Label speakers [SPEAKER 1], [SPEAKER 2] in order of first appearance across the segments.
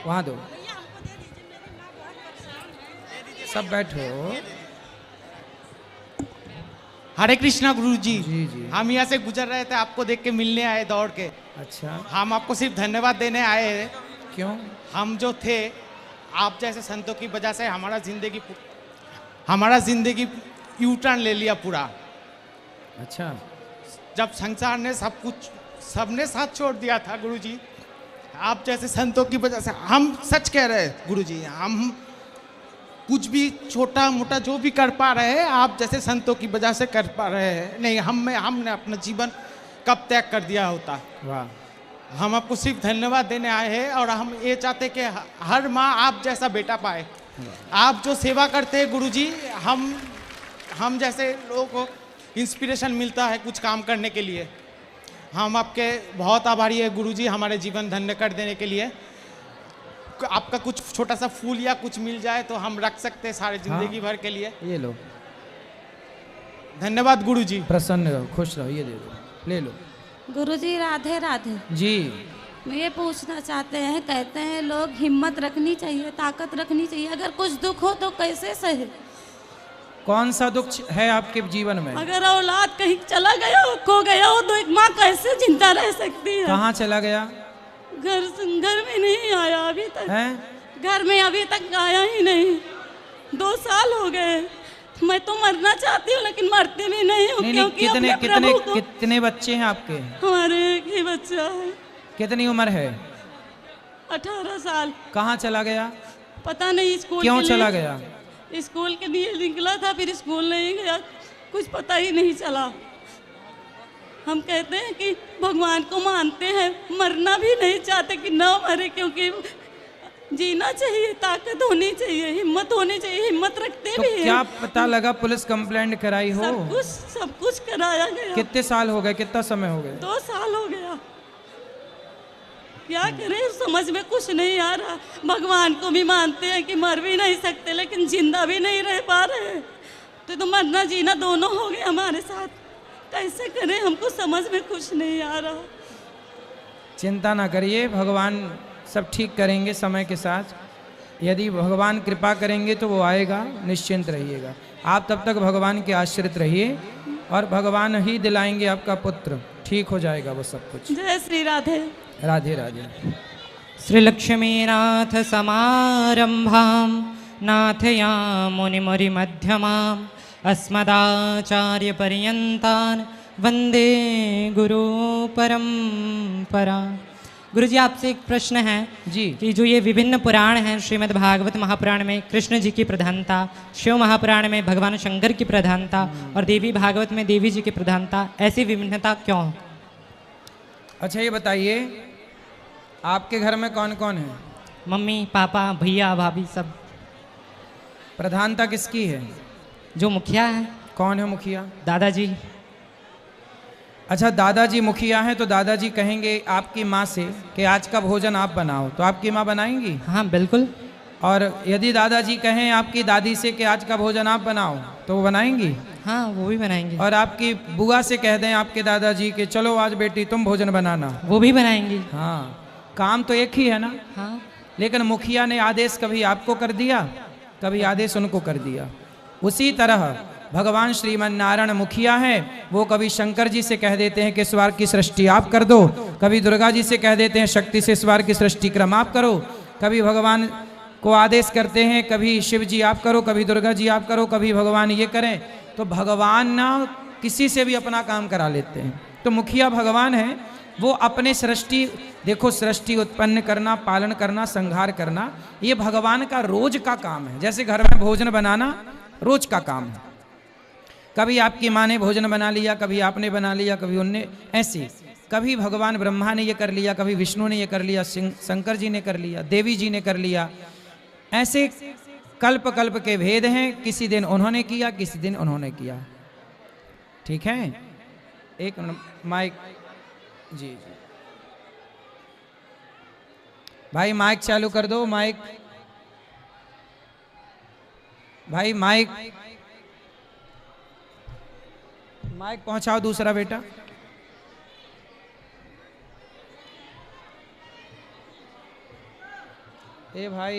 [SPEAKER 1] वहाँ दो, सब बैठो।
[SPEAKER 2] हरे कृष्णा गुरु जी।
[SPEAKER 1] जी जी।
[SPEAKER 2] हम यहाँ से गुजर रहे थे, आपको देख के मिलने आए दौड़ के।
[SPEAKER 1] अच्छा,
[SPEAKER 2] हम आपको सिर्फ धन्यवाद देने आए हैं।
[SPEAKER 1] क्यों?
[SPEAKER 2] हम जो थे, आप जैसे संतों की वजह से हमारा जिंदगी यू टर्न ले लिया पूरा।
[SPEAKER 1] अच्छा,
[SPEAKER 2] जब संसार ने सब कुछ सबने साथ छोड़ दिया था गुरुजी, आप जैसे संतों की वजह से हम सच कह रहे हैं गुरुजी, हम कुछ भी छोटा मोटा जो भी कर पा रहे हैं आप जैसे संतों की वजह से कर पा रहे हैं। नहीं, हमने अपना जीवन कब त्याग कर दिया होता।
[SPEAKER 1] वाह।
[SPEAKER 2] हम आपको सिर्फ धन्यवाद देने आए हैं और हम ये चाहते कि हर माँ आप जैसा बेटा पाए। आप जो सेवा करते हैं गुरुजी, हम जैसे लोगों को इंस्पिरेशन मिलता है कुछ काम करने के लिए। हम आपके बहुत आभारी है गुरुजी, हमारे जीवन धन्य कर देने के लिए। आपका कुछ छोटा सा फूल या कुछ मिल जाए तो हम रख सकते हैं सारे जिंदगी भर के लिए।
[SPEAKER 1] ये लो,
[SPEAKER 2] धन्यवाद गुरुजी।
[SPEAKER 1] प्रसन्न रहो, खुश रहो, ये दे दो, ले लो।
[SPEAKER 3] गुरुजी राधे राधे।
[SPEAKER 1] जी।
[SPEAKER 3] ये पूछना चाहते हैं, कहते हैं लोग हिम्मत रखनी चाहिए, ताकत रखनी चाहिए, अगर कुछ दुख हो तो कैसे सहे?
[SPEAKER 1] कौन सा दुख है आपके जीवन में?
[SPEAKER 3] अगर औलाद कहीं चला गया हो, खो गया हो, तो एक माँ कैसे जिंदा रह सकती है?
[SPEAKER 1] कहाँ चला गया?
[SPEAKER 3] घर में नहीं आया अभी तक
[SPEAKER 1] है?
[SPEAKER 3] घर में अभी तक आया ही नहीं। 2 साल हो गए। मैं तो मरना चाहती हूँ लेकिन मरती भी नहीं हूँ।
[SPEAKER 1] नहीं, कितने बच्चे हैं आपके?
[SPEAKER 3] हमारे एक ही बच्चा है।
[SPEAKER 1] कितनी उम्र है?
[SPEAKER 3] 18 साल।
[SPEAKER 1] कहाँ चला गया?
[SPEAKER 3] पता नहीं, स्कूल
[SPEAKER 1] क्यों चला गया?
[SPEAKER 3] स्कूल के लिए निकला था, फिर स्कूल नहीं गया, कुछ पता ही नहीं चला। हम कहते हैं कि भगवान को मानते हैं, मरना भी नहीं चाहते कि ना मरे, क्योंकि जीना चाहिए, ताकत होनी चाहिए, हिम्मत होनी चाहिए, हिम्मत रखते
[SPEAKER 1] तो
[SPEAKER 3] भी हैं।
[SPEAKER 1] क्या पता लगा पुलिस कंप्लेंट कराई हो?
[SPEAKER 3] सब कुछ कराया गया।
[SPEAKER 1] कितने साल हो गए, कितना समय हो गया?
[SPEAKER 3] 2 साल हो गया। क्या करें, समझ में कुछ नहीं आ रहा। भगवान को भी मानते हैं कि मर भी नहीं सकते, लेकिन जिंदा भी नहीं रह पा रहे। तो मरना जीना दोनों हो गए हमारे साथ। कैसे करें, हमको समझ में कुछ नहीं आ रहा।
[SPEAKER 1] चिंता ना करिए, भगवान सब ठीक करेंगे समय के साथ। यदि भगवान कृपा करेंगे तो वो आएगा, निश्चिंत रहिएगा। आप तब तक भगवान के आश्रित रहिए और भगवान ही दिलाएंगे आपका पुत्र, ठीक हो जाएगा वो सब कुछ।
[SPEAKER 3] जय श्री राधे।
[SPEAKER 1] राधे राधे।
[SPEAKER 4] श्री लक्ष्मीनाथ समारंभां नाथयां मुनिमुरि मध्यमाम् अस्मदाचार्य पर्यन्तान् वंदे गुरु परंपरा। गुरु जी, आपसे एक प्रश्न है
[SPEAKER 1] जी
[SPEAKER 4] कि जो ये विभिन्न पुराण हैं, श्रीमद् भागवत महापुराण में कृष्ण जी की प्रधानता, शिव महापुराण में भगवान शंकर की प्रधानता और देवी भागवत में देवी जी की प्रधानता, ऐसी विभिन्नता क्यों?
[SPEAKER 1] अच्छा ये बताइए, आपके घर में कौन कौन है?
[SPEAKER 4] मम्मी पापा भैया भाभी सब।
[SPEAKER 1] प्रधानता किसकी है?
[SPEAKER 4] जो मुखिया है।
[SPEAKER 1] कौन है मुखिया?
[SPEAKER 4] दादाजी।
[SPEAKER 1] अच्छा, दादाजी मुखिया हैं तो दादाजी कहेंगे आपकी माँ से कि आज का भोजन आप बनाओ, तो आपकी माँ बनाएंगी?
[SPEAKER 4] हाँ बिल्कुल।
[SPEAKER 1] और यदि दादाजी कहें आपकी दादी से कि आज का भोजन आप बनाओ, तो वो बनाएंगी?
[SPEAKER 4] हाँ वो भी बनाएंगे।
[SPEAKER 1] और आपकी बुआ से कह दें आपके दादाजी कि चलो आज बेटी तुम भोजन बनाना,
[SPEAKER 4] वो भी बनाएंगी।
[SPEAKER 1] हाँ, काम तो एक ही है ना।
[SPEAKER 4] हाँ।
[SPEAKER 1] लेकिन मुखिया ने आदेश कभी आपको कर दिया, कभी आदेश उनको कर दिया। उसी तरह भगवान श्रीमन नारायण मुखिया हैं, वो कभी शंकर जी से कह देते हैं कि इस बार की सृष्टि आप कर दो, कभी दुर्गा जी से कह देते हैं शक्ति से इस बार की सृष्टि क्रम आप करो, कभी भगवान को आदेश करते हैं, कभी शिव जी आप करो, कभी दुर्गा जी आप करो, कभी भगवान ये करें। तो भगवान ना किसी से भी अपना काम करा लेते हैं। तो मुखिया भगवान है, वो अपने सृष्टि, देखो सृष्टि उत्पन्न करना, पालन करना, संहार करना, ये भगवान का रोज का काम है। जैसे घर में भोजन बनाना रोज का काम है। कभी आपकी माँ ने भोजन बना लिया, कभी आपने बना लिया, कभी उनने, ऐसे कभी भगवान ब्रह्मा ने ये कर लिया, कभी विष्णु ने ये कर लिया, शंकर जी ने कर लिया, देवी जी ने कर लिया। ऐसे कल्प कल्प के भेद हैं, किसी दिन उन्होंने किया, किसी दिन उन्होंने किया। ठीक है, एक माइक जी जी भाई माइक चालू कर दो, माइक भाई माइक माइक पहुंचाओ दूसरा बेटा। ए भाई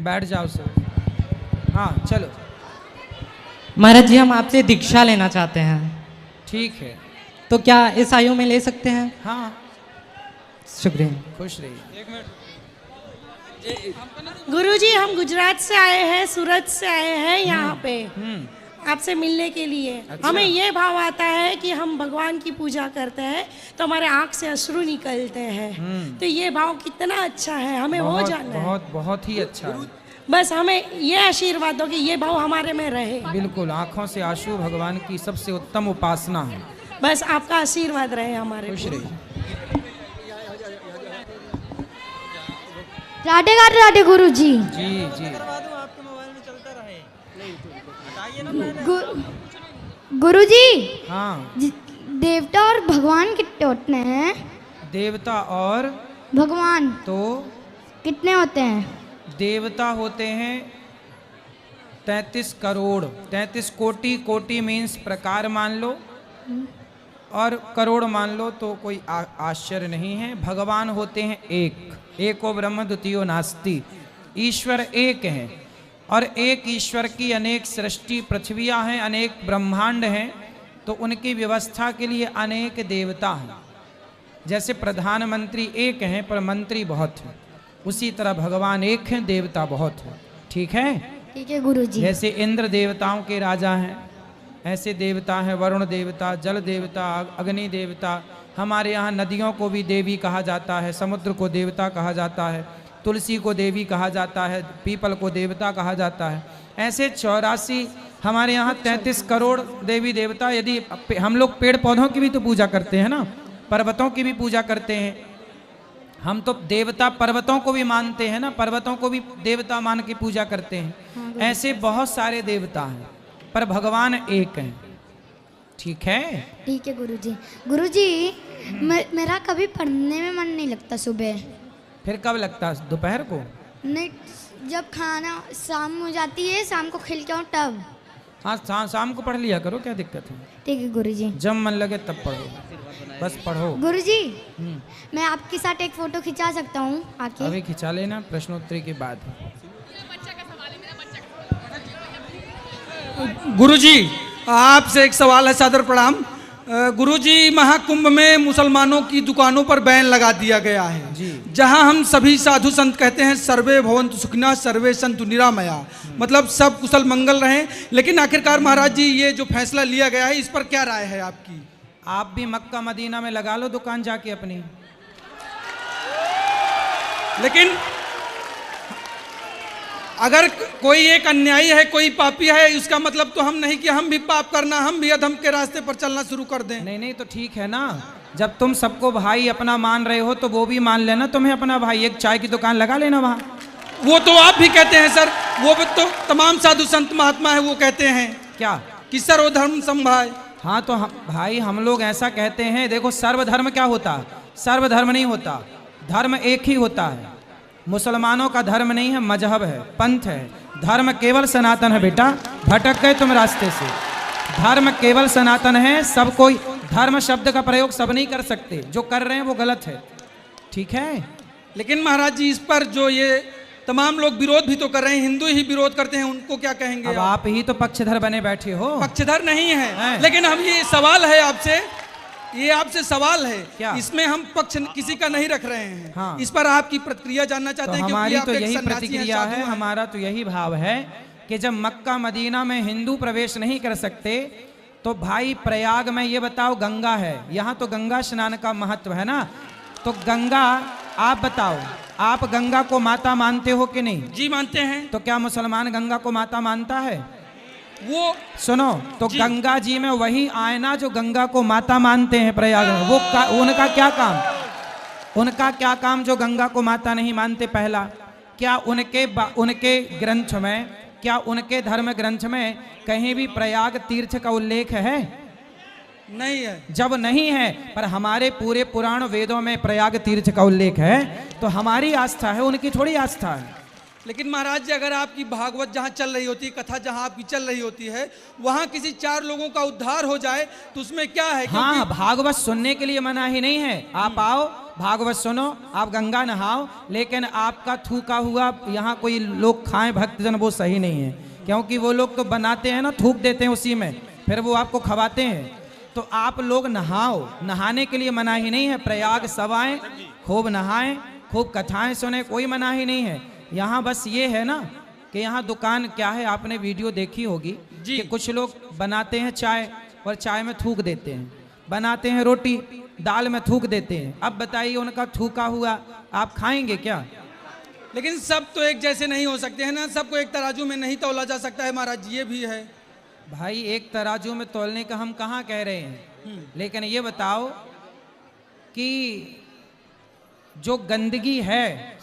[SPEAKER 1] बैठ जाओ सर। हाँ चलो
[SPEAKER 4] महाराज जी हम आपसे दीक्षा लेना चाहते हैं,
[SPEAKER 1] ठीक है।
[SPEAKER 4] तो क्या इस आयु में ले सकते हैं?
[SPEAKER 1] हाँ
[SPEAKER 4] शुक्रिया।
[SPEAKER 1] खुश रहिए।
[SPEAKER 5] गुरुजी हम गुजरात से आए हैं, सूरत से आए हैं यहाँ पे आपसे मिलने के लिए।
[SPEAKER 1] अच्छा।
[SPEAKER 5] हमें ये भाव आता है कि हम भगवान की पूजा करते हैं तो हमारे आँख से अश्रु निकलते हैं, तो ये भाव कितना अच्छा है, हमें वो
[SPEAKER 1] बहुत
[SPEAKER 5] जानना है।
[SPEAKER 1] बहुत बहुत ही अच्छा है।
[SPEAKER 5] बस हमें ये आशीर्वाद दो कि ये भाव हमारे में रहे।
[SPEAKER 1] बिल्कुल, आंखों से आंसू भगवान की सबसे उत्तम उपासना है।
[SPEAKER 5] बस आपका आशीर्वाद रहे हमारे
[SPEAKER 1] खुश
[SPEAKER 5] पे।
[SPEAKER 1] रहिए।
[SPEAKER 6] राधे गुरु जी।
[SPEAKER 1] जी जी।
[SPEAKER 6] गुरु जी,
[SPEAKER 1] हाँ,
[SPEAKER 6] देवता और भगवान कितने होते हैं?
[SPEAKER 1] देवता और
[SPEAKER 6] भगवान
[SPEAKER 1] तो
[SPEAKER 6] कितने होते हैं?
[SPEAKER 1] देवता होते हैं 33 करोड़, 33 कोटि। कोटि मीन्स प्रकार मान लो, और करोड़ मान लो तो कोई आश्चर्य नहीं है। भगवान होते हैं एक, एको ब्रह्म द्वितीयो नास्ति। ईश्वर एक है, और एक ईश्वर की अनेक सृष्टि पृथ्वियाँ हैं, अनेक ब्रह्मांड हैं, तो उनकी व्यवस्था के लिए अनेक देवता हैं। जैसे प्रधानमंत्री एक हैं पर मंत्री बहुत हैं, उसी तरह भगवान एक हैं, देवता बहुत हैं। ठीक है?
[SPEAKER 6] ठीक है गुरु जी।
[SPEAKER 1] जैसे इंद्र देवताओं के राजा हैं, ऐसे देवता हैं वरुण देवता, जल देवता, अग्नि देवता। हमारे यहाँ नदियों को भी देवी कहा जाता है, समुद्र को देवता कहा जाता है, तुलसी को देवी कहा जाता है, पीपल को देवता कहा जाता है। ऐसे 84 हमारे यहाँ 33 करोड़ देवी देवता। यदि हम लोग पेड़ पौधों की भी तो पूजा करते हैं ना, पर्वतों की भी पूजा करते हैं। हम तो देवता पर्वतों को भी मानते हैं ना, पर्वतों को भी देवता मान के पूजा करते हैं। ऐसे बहुत सारे देवता हैं, पर भगवान एक हैं। ठीक है?
[SPEAKER 6] ठीक है गुरु जी। गुरु जी, मेरा कभी पढ़ने में मन नहीं लगता सुबह।
[SPEAKER 1] फिर कब लगता है? दोपहर को?
[SPEAKER 6] नहीं, जब खाना शाम हो जाती है, शाम को खेल के आऊँ तब।
[SPEAKER 1] हाँ, शाम को पढ़ लिया करो, क्या दिक्कत है?
[SPEAKER 6] ठीक है गुरु जी।
[SPEAKER 1] जब मन लगे तब पढ़ो, बस पढ़ो।
[SPEAKER 6] गुरु जी, मैं आपके साथ एक फोटो खिंचा सकता हूँ आके?
[SPEAKER 1] अभी खिंचा लेना, प्रश्नोत्तरी के बाद।
[SPEAKER 7] गुरुजी, आपसे एक सवाल है, सादर प्रणाम। गुरुजी, महाकुंभ में मुसलमानों की दुकानों पर बैन लगा दिया गया है
[SPEAKER 1] जी।
[SPEAKER 7] जहां हम सभी साधु संत कहते हैं सर्वे भवन्तु सुखिनः सर्वे सन्तु निरामया, मतलब सब कुशल मंगल रहें। लेकिन आखिरकार महाराज जी ये जो फैसला लिया गया है, इस पर क्या राय है आपकी?
[SPEAKER 1] आप भी मक्का मदीना में लगा लो दुकान जाके अपनी।
[SPEAKER 7] लेकिन अगर कोई एक अन्यायी है, कोई पापी है, इसका मतलब तो हम नहीं कि हम भी पाप करना, हम भी अधम के रास्ते पर चलना शुरू कर दें।
[SPEAKER 1] नहीं तो ठीक है ना, जब तुम सबको भाई अपना मान रहे हो तो वो भी मान लेना तुम्हें अपना भाई। एक चाय की दुकान लगा लेना वहाँ।
[SPEAKER 7] वो तो आप भी कहते हैं सर, वो तो तमाम साधु संत महात्मा है वो कहते हैं
[SPEAKER 1] क्या
[SPEAKER 7] कि सर्वधर्म समभाव।
[SPEAKER 1] हाँ तो भाई हम लोग ऐसा कहते हैं। देखो, सर्वधर्म क्या होता? सर्वधर्म नहीं होता, धर्म एक ही होता है। मुसलमानों का धर्म नहीं है, मजहब है, पंथ है। धर्म केवल सनातन है बेटा, भटक गए तुम रास्ते से। धर्म केवल सनातन है, सब कोई धर्म शब्द का प्रयोग सब नहीं कर सकते, जो कर रहे हैं वो गलत है। ठीक है?
[SPEAKER 7] लेकिन महाराज जी, इस पर जो ये तमाम लोग विरोध भी तो कर रहे हैं, हिंदू ही विरोध करते हैं, उनको क्या कहेंगे?
[SPEAKER 1] अब आप ही तो पक्षधर बने बैठे हो।
[SPEAKER 7] पक्षधर नहीं है, लेकिन हम ये सवाल है आपसे, ये आपसे सवाल है
[SPEAKER 1] क्या?
[SPEAKER 7] इसमें हम पक्ष किसी का नहीं रख रहे हैं।
[SPEAKER 1] हाँ।
[SPEAKER 7] इस पर आपकी प्रतिक्रिया जानना चाहते
[SPEAKER 1] तो
[SPEAKER 7] हैं।
[SPEAKER 1] हमारी तो
[SPEAKER 7] आप एक
[SPEAKER 1] यही
[SPEAKER 7] सन्यासी हैं,
[SPEAKER 1] प्रतिक्रिया
[SPEAKER 7] साधु
[SPEAKER 1] है,
[SPEAKER 7] हैं।
[SPEAKER 1] हमारा तो यही भाव है कि जब मक्का मदीना में हिंदू प्रवेश नहीं कर सकते, तो भाई प्रयाग में ये बताओ गंगा है, यहाँ तो गंगा स्नान का महत्व है ना। तो गंगा, आप बताओ, आप गंगा को माता मानते हो कि नहीं?
[SPEAKER 7] जी मानते हैं।
[SPEAKER 1] तो क्या मुसलमान गंगा को माता मानता है?
[SPEAKER 7] वो
[SPEAKER 1] सुनो, तो गंगा जी में वही आयना जो गंगा को माता मानते हैं प्रयाग में, वो उनका क्या काम? उनका क्या काम जो गंगा को माता नहीं मानते? पहला, क्या उनके ग्रंथ में, क्या उनके धर्म ग्रंथ में कहीं भी प्रयाग तीर्थ का उल्लेख है?
[SPEAKER 7] नहीं है।
[SPEAKER 1] जब नहीं है, पर हमारे पूरे पुराण वेदों में प्रयाग तीर्थ का उल्लेख है, तो हमारी आस्था है, उनकी थोड़ी आस्था है।
[SPEAKER 7] लेकिन महाराज जी, अगर आपकी भागवत जहाँ चल रही होती है, कथा जहाँ आपकी चल रही होती है, वहाँ किसी 4 लोगों का उद्धार हो जाए तो उसमें क्या है?
[SPEAKER 1] हाँ, भागवत सुनने के लिए मना ही नहीं है। आप आओ, भागवत सुनो, आप गंगा नहाओ, लेकिन आपका थूका हुआ यहाँ कोई लोग खाएं भक्तजन, वो सही नहीं है। क्योंकि वो लोग तो बनाते हैं ना, थूक देते हैं उसी में, फिर वो आपको खवाते हैं। तो आप लोग नहाओ, नहाने के लिए मना ही नहीं है। प्रयाग सवाएं, खूब नहाएं, खूब कथाएं सुने, कोई मना ही नहीं है। यहाँ बस ये है ना कि यहाँ दुकान क्या है, आपने वीडियो देखी होगी कि कुछ लोग बनाते हैं चाय और चाय में थूक देते हैं, बनाते हैं रोटी, दाल में थूक देते हैं। अब बताइए, उनका थूका हुआ आप खाएंगे क्या?
[SPEAKER 7] लेकिन सब तो एक जैसे नहीं हो सकते हैं ना, सबको एक तराजू में नहीं तौला जा सकता है महाराज जी, ये भी है।
[SPEAKER 1] भाई, एक तराजू में तौलने का हम कहाँ कह रहे हैं, लेकिन ये बताओ कि जो गंदगी है,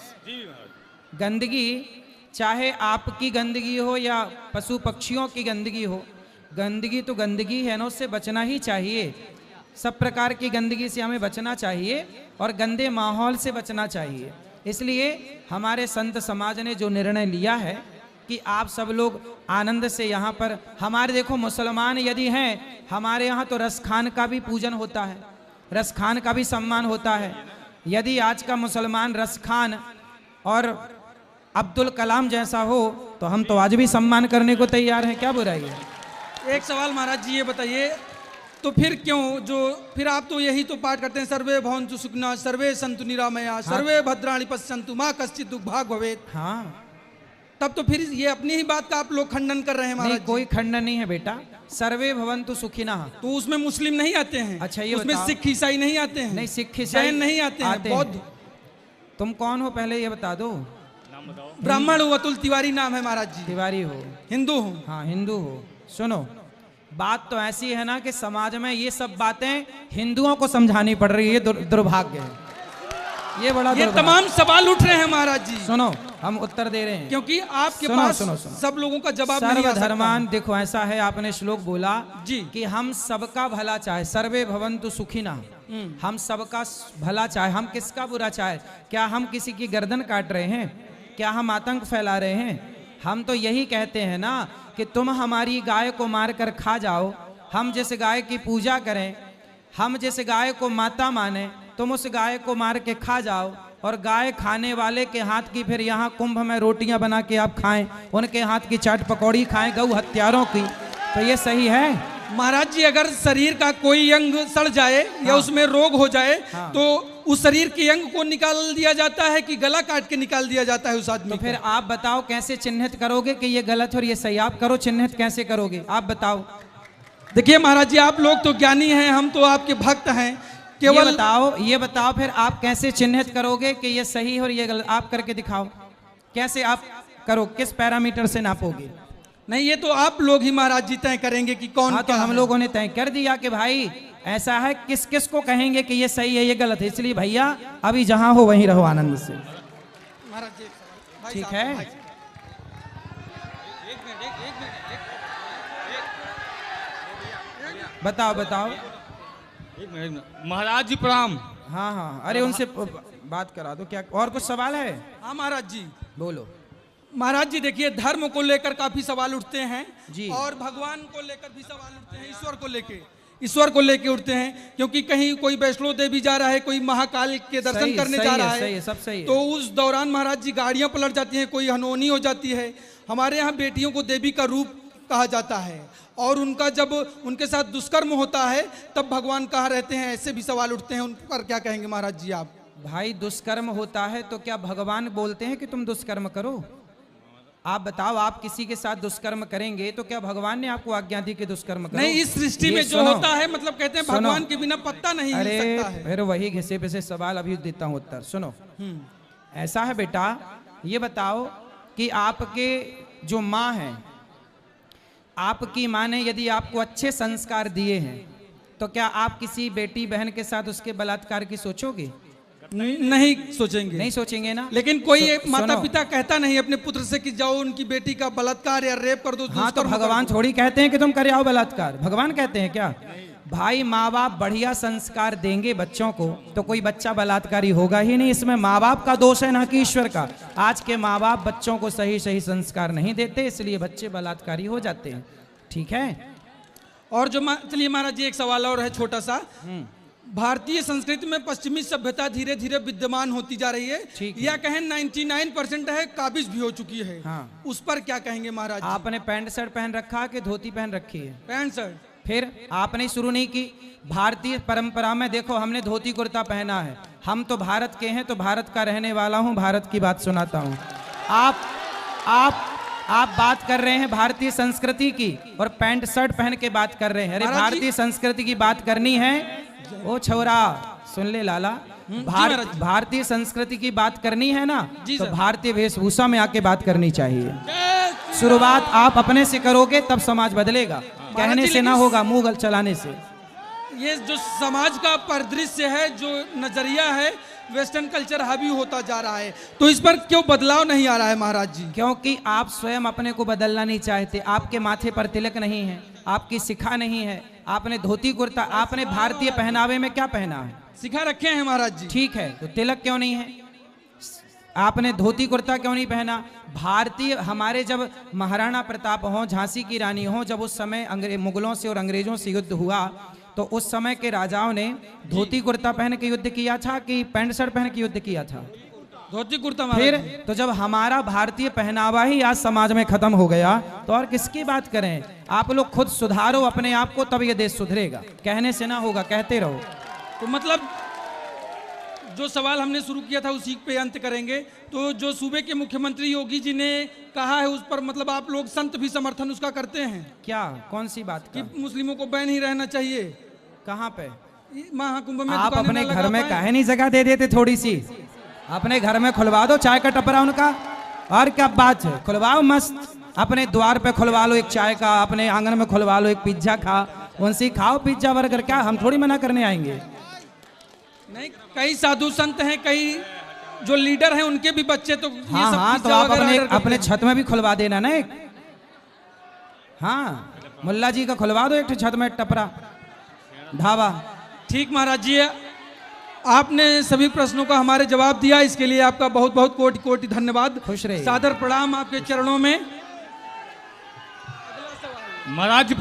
[SPEAKER 1] गंदगी चाहे आपकी गंदगी हो या पशु पक्षियों की गंदगी हो, गंदगी तो गंदगी है ना, उससे बचना ही चाहिए। सब प्रकार की गंदगी से हमें बचना चाहिए और गंदे माहौल से बचना चाहिए। इसलिए हमारे संत समाज ने जो निर्णय लिया है कि आप सब लोग आनंद से यहाँ पर, हमारे देखो मुसलमान यदि हैं, हमारे यहाँ तो रसखान का भी पूजन होता है, रसखान का भी सम्मान होता है। यदि आज का मुसलमान रसखान और अब्दुल कलाम जैसा हो तो हम तो आज भी सम्मान करने को तैयार हैं, क्या बुराई है।
[SPEAKER 7] एक सवाल महाराज जी, ये बताइए, तो फिर क्यों फिर आप तो यही तो पाठ करते हैं, सर्वे भवन्तु सुखिनः सर्वे सन्तु निरामया सर्वे भद्राणि पश्यन्तु मा कश्चित् दुर्भाग् भवेत्।
[SPEAKER 1] हाँ,
[SPEAKER 7] तब तो फिर ये अपनी ही बात का आप लोग खंडन कर रहे हैं महाराज
[SPEAKER 1] नहीं,
[SPEAKER 7] जी।
[SPEAKER 1] कोई खंडन नहीं है बेटा। सर्वे भवन्तु सुखिनः,
[SPEAKER 7] तो उसमें मुस्लिम नहीं आते हैं?
[SPEAKER 1] अच्छा, ये
[SPEAKER 7] उसमें
[SPEAKER 1] बताओ।
[SPEAKER 7] सिख ईसाई नहीं आते हैं?
[SPEAKER 1] नहीं, सिख ईसाई
[SPEAKER 7] जैन नहीं आते हैं, बौद्ध।
[SPEAKER 1] तुम कौन हो पहले ये बता दो।
[SPEAKER 7] ब्राह्मण हूँ, अतुल तिवारी नाम है महाराज जी।
[SPEAKER 1] तिवारी हो?
[SPEAKER 7] हिंदू हूँ।
[SPEAKER 1] हाँ, हिंदू हो। सुनो, बात तो ऐसी है ना कि समाज में ये सब बातें हिंदुओं को समझानी पड़ रही है, दुर्भाग्य है ये, बड़ा
[SPEAKER 7] ये
[SPEAKER 1] दुर्भाग्य।
[SPEAKER 7] तमाम सवाल उठ रहे हैं महाराज जी।
[SPEAKER 1] सुनो, हम उत्तर दे रहे हैं,
[SPEAKER 7] क्योंकि आपके
[SPEAKER 1] सुनो,
[SPEAKER 7] पास
[SPEAKER 1] सुनो, सुनो।
[SPEAKER 7] सब लोगों का जवाब नहीं आ सकता।
[SPEAKER 1] सर्वधर्मान, देखो ऐसा है, आपने श्लोक बोला
[SPEAKER 7] जी
[SPEAKER 1] कि हम सबका भला चाहे, सर्वे भवन्तु सुखिनः, हम सबका भला चाहे, हम किसका बुरा चाहे? क्या हम किसी की गर्दन काट रहे हैं? क्या हम आतंक फैला रहे हैं? हम तो यही कहते हैं ना कि तुम हमारी गाय को मार कर खा जाओ, हम जिस गाय की पूजा करें, हम जिस गाय को माता माने, तुम उस गाय को मार के खा जाओ, और गाय खाने वाले के हाथ की फिर यहाँ कुंभ में रोटियां बना के आप खाएं, उनके हाथ की चाट पकौड़ी खाएं गौ हत्यारों की, तो ये सही है?
[SPEAKER 7] महाराज जी, अगर शरीर का कोई अंग सड़ जाए या उसमें रोग हो जाए तो उस शरीर के अंग को निकाल दिया जाता है कि गला काट के निकाल दिया जाता है उस आदमी
[SPEAKER 1] तो फिर आप बताओ कैसे चिन्हित करोगे कि ये गलत और ये सही? आप करो चिन्हित, कैसे करोगे आप बताओ।
[SPEAKER 7] देखिए महाराज जी, आप लोग तो ज्ञानी हैं, हम तो आपके भक्त हैं। केवल
[SPEAKER 1] ये बताओ फिर आप कैसे चिन्हित करोगे कि ये सही और ये गलत? आप करके दिखाओ, कैसे आप करो, किस पैरामीटर से नापोगे?
[SPEAKER 7] नहीं, ये तो आप लोग ही महाराज जी तय करेंगे कि कौन।
[SPEAKER 1] हाँ, तो हम लोगों ने तय कर दिया कि भाई ऐसा है, किस किस को कहेंगे कि ये सही है ये गलत है। इसलिए भैया अभी जहां हो वहीं रहो आनंद से,
[SPEAKER 7] महाराज जी
[SPEAKER 1] ठीक है? बताओ बताओ।
[SPEAKER 8] महाराज जी प्रणाम।
[SPEAKER 1] हाँ हाँ, अरे उनसे बात करा दो। क्या और कुछ सवाल है?
[SPEAKER 7] हाँ महाराज जी,
[SPEAKER 1] बोलो।
[SPEAKER 7] महाराज जी देखिए, धर्म को लेकर काफी सवाल उठते हैं
[SPEAKER 1] जी,
[SPEAKER 7] और भगवान को लेकर भी सवाल उठते हैं, ईश्वर को लेके उठते हैं। क्योंकि कहीं कोई वैष्णो देवी जा रहा है, कोई महाकाल के दर्शन करने जा रहा है,
[SPEAKER 1] सही है, सब सही है।
[SPEAKER 7] तो उस दौरान महाराज जी गाड़ियां पलट जाती हैं, कोई अनहोनी हो जाती है। हमारे यहाँ बेटियों को देवी का रूप कहा जाता है, और उनका जब उनके साथ दुष्कर्म होता है तब भगवान कहाँ रहते हैं, ऐसे भी सवाल उठते हैं। उन पर क्या कहेंगे महाराज जी आप?
[SPEAKER 1] भाई, दुष्कर्म होता है तो क्या भगवान बोलते हैं कि तुम दुष्कर्म करो? आप बताओ, आप किसी के साथ दुष्कर्म करेंगे तो क्या भगवान ने आपको आज्ञा दी कि दुष्कर्म करो?
[SPEAKER 7] नहीं, इस सृष्टि में जो होता है, मतलब कहते हैं भगवान के बिना पत्ता नहीं हिल सकता है।
[SPEAKER 1] फिर वही घिसे पिसे सवाल अभी देता हूँ उत्तर। सुनो, ऐसा है बेटा, ये बताओ कि आपके जो माँ हैं, आपकी माँ ने यदि आपको अच्छे संस्कार दिए हैं तो क्या आप किसी बेटी बहन के साथ उसके बलात्कार की सोचोगे?
[SPEAKER 7] नहीं सोचेंगे।
[SPEAKER 1] नहीं सोचेंगे ना।
[SPEAKER 7] लेकिन कोई माता पिता कहता नहीं अपने पुत्र से कि जाओ उनकी बेटी का बलात्कार या रेप कर दो।
[SPEAKER 1] हाँ, तो भगवान थोड़ी कहते हैं कि तुम करे आओ बलात्कार। भगवान कहते हैं क्या? भाई माँ बाप बढ़िया संस्कार देंगे बच्चों को तो कोई बच्चा बलात्कारी होगा ही नहीं। इसमें माँ बाप का दोष है ना कि ईश्वर का। आज के माँ बाप बच्चों को सही सही संस्कार नहीं देते, इसलिए बच्चे बलात्कारी हो जाते हैं। ठीक है।
[SPEAKER 7] और जो चलिए महाराज जी एक सवाल और है छोटा सा। भारतीय संस्कृति में पश्चिमी सभ्यता धीरे धीरे विद्यमान होती जा रही है, या कहें 99% है, काबिज भी हो चुकी है।
[SPEAKER 1] हाँ।
[SPEAKER 7] उस पर क्या कहेंगे महाराज जी?
[SPEAKER 1] आपने पैंट शर्ट पहन रखा कि धोती पहन रखी है?
[SPEAKER 7] Pant shirt.
[SPEAKER 1] फिर आपने शुरू नहीं की। भारतीय परंपरा में देखो हमने धोती कुर्ता पहना है। हम तो भारत के हैं, तो भारत का रहने वाला हूं, भारत की बात सुनाता हूं। आप बात कर रहे हैं भारतीय संस्कृति की और पैंट शर्ट पहन के बात कर रहे हैं। अरे भारतीय संस्कृति की बात करनी है, ओ छोरा सुन ले लाला, भारतीय संस्कृति की बात करनी है ना, तो भारतीय वेशभूषा में आके बात करनी चाहिए। शुरुआत आप अपने से करोगे तब समाज बदलेगा, कहने से ना होगा, मुंह चलाने से।
[SPEAKER 7] ये जो समाज का परिदृश्य है, जो नजरिया है, वेस्टर्न कल्चर हावी होता जा रहा है, तो इस पर क्यों बदलाव नहीं आ रहा है महाराज जी?
[SPEAKER 1] क्योंकि आप स्वयं अपने को बदलना नहीं चाहते। आपके माथे पर तिलक नहीं है, आपकी शिखा नहीं है, आपने धोती कुर्ता, आपने भारतीय पहनावे में क्या पहना है?
[SPEAKER 7] सिखा रखे हैं महाराज जी।
[SPEAKER 1] ठीक है, तो तिलक क्यों नहीं है? आपने धोती कुर्ता क्यों नहीं पहना? भारतीय हमारे जब महाराणा प्रताप हो, झांसी की रानी हो, जब उस समय मुगलों से और अंग्रेजों से युद्ध हुआ, तो उस समय के राजाओं ने धोती कुर्ता पहन के युद्ध किया था कि पैंट शर्ट पहन के युद्ध किया था?
[SPEAKER 7] धोती कुर्ता।
[SPEAKER 1] फिर तो जब हमारा भारतीय पहनावा ही आज समाज में खत्म हो गया, तो और किसकी बात करें? आप लोग खुद सुधारो अपने आप को, तब ये देश सुधरेगा, कहने से ना होगा, कहते रहो।
[SPEAKER 7] तो मतलब जो सवाल हमने शुरू किया था उसी पे अंत करेंगे। तो जो सूबे के मुख्यमंत्री योगी जी ने कहा है, उस पर मतलब आप लोग संत भी समर्थन उसका करते हैं
[SPEAKER 1] क्या? कौन सी बात
[SPEAKER 7] कि मुस्लिमों को बैन ही रहना चाहिए?
[SPEAKER 1] कहाँ पे?
[SPEAKER 7] महाकुंभ में।
[SPEAKER 1] आप अपने घर में काहे नहीं जगह दे देते थोड़ी सी? अपने घर में खुलवा दो चाय का टपरा उनका, और क्या बात है, खुलवाओ मस्त। अपने द्वार पे खुलवा लो एक चाय का, अपने आंगन में खुलवा लो एक पिज्जा खा, उनसे खाओ पिज्जा बर्गर, क्या हम थोड़ी मना करने आएंगे?
[SPEAKER 7] नहीं, कई साधु संत हैं, कई जो लीडर हैं, उनके भी बच्चे तो
[SPEAKER 1] हाँ हाँ, तो आप अपने छत में भी खुलवा देना ना एक। हाँ, मुल्ला जी का खुलवा दो एक छत में टपरा ढाबा।
[SPEAKER 7] ठीक महाराज जी, आपने सभी प्रश्नों का हमारे जवाब दिया, इसके लिए आपका बहुत बहुत कोटि कोटि धन्यवाद।
[SPEAKER 1] खुश रहिए।
[SPEAKER 7] सादर प्रणाम आपके चरणों में
[SPEAKER 8] महाराज।